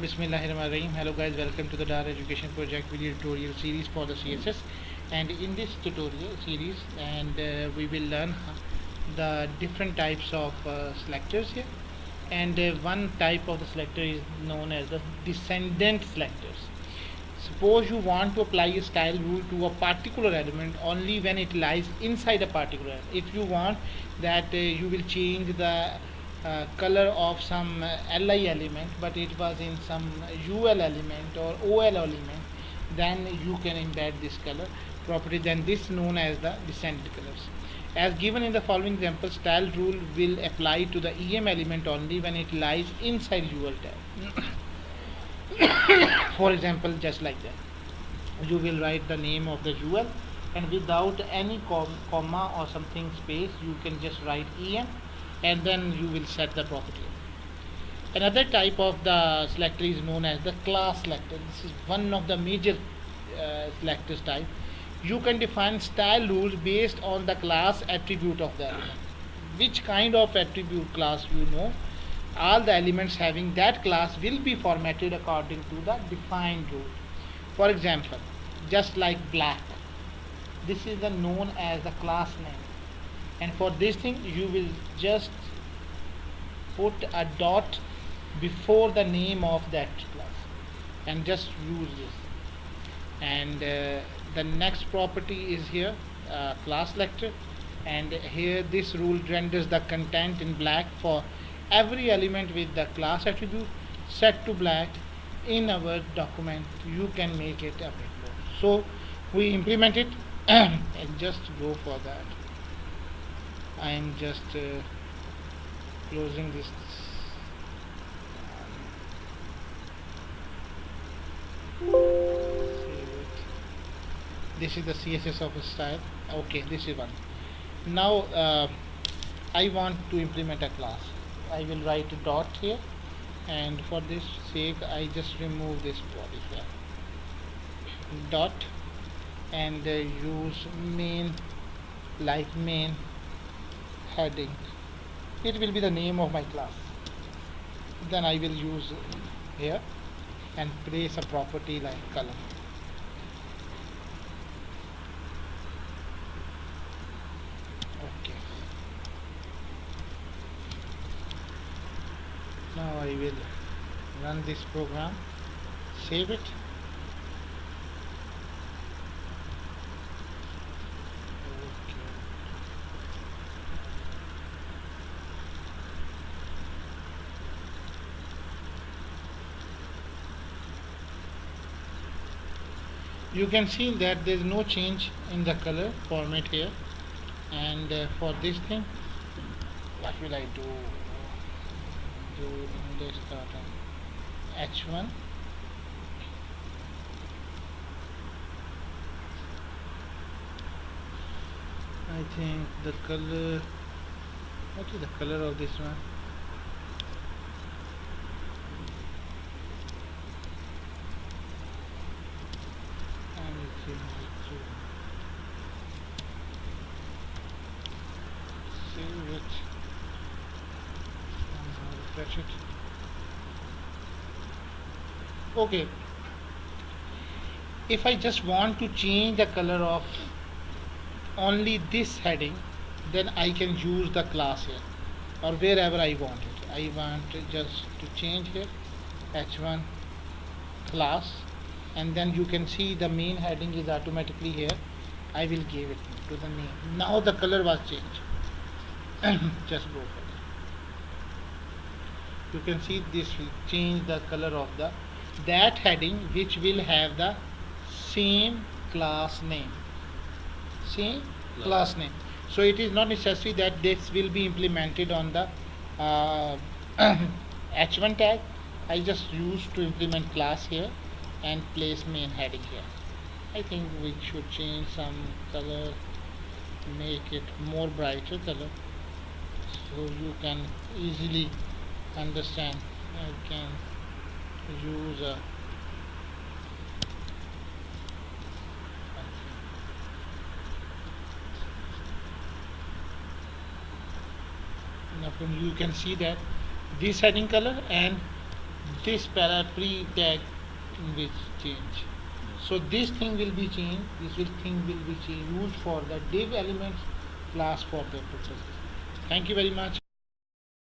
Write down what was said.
Bismillahirrahmanirrahim. Hello guys, welcome to the DAR Education Project video tutorial series for the CSS. And in this tutorial series, we will learn the different types of selectors here. And one type of the selector is known as the descendant selectors. Suppose you want to apply a style rule to a particular element only when it lies inside a particular element. If you want that you will change the color of some li element, but it was in some ul element or ol element, then you can embed this color property. Then this is known as the descendant colors. As given in the following example, style rule will apply to the em element only when it lies inside ul tag. For example, just like that, you will write the name of the ul, and without any comma or something space, you can just write em, and then you will set the property. Another type of the selector is known as the class selector. This is one of the major selectors type. You can define style rules based on the class attribute of the element. Which kind of attribute class you know, all the elements having that class will be formatted according to the defined rule. For example, just like black, this is the known as the class name, and for this thing you will just put a dot before the name of that class and just use this. And the next property is here, class selector, and here this rule renders the content in black for every element with the class attribute set to black. In our document you can make it a bit more, so we implement it and just go for that. I am just closing this. This is the CSS of a style. Okay, this is one. Now I want to implement a class. I will write a dot here, and for this sake I just remove this body here. Dot, and use main, like main heading. It will be the name of my class. Then I will use here and place a property like color. Okay. Now I will run this program, save it. You can see that there is no change in the color format here. And for this thing, what will I do? This H1. I think the color. What is the color of this one? Save it. Refresh it. Okay. If I just want to change the color of only this heading, then I can use the class here or wherever I want it. I want just to change here h1 class, and then you can see the main heading is automatically here. I will give it to the name. Now the color was changed. Just go for it. You can see this will change the color of that heading, which will have the same class name. Same class name. So it is not necessary that this will be implemented on the h1 tag. I just used to implement class here and place main heading here. I think we should change some color, make it more brighter color, so you can easily understand. I can use a now you can see that this heading color and this pre tag which change. So this thing will be changed. Thing will be used for the div elements class for the purposes. Thank you very much.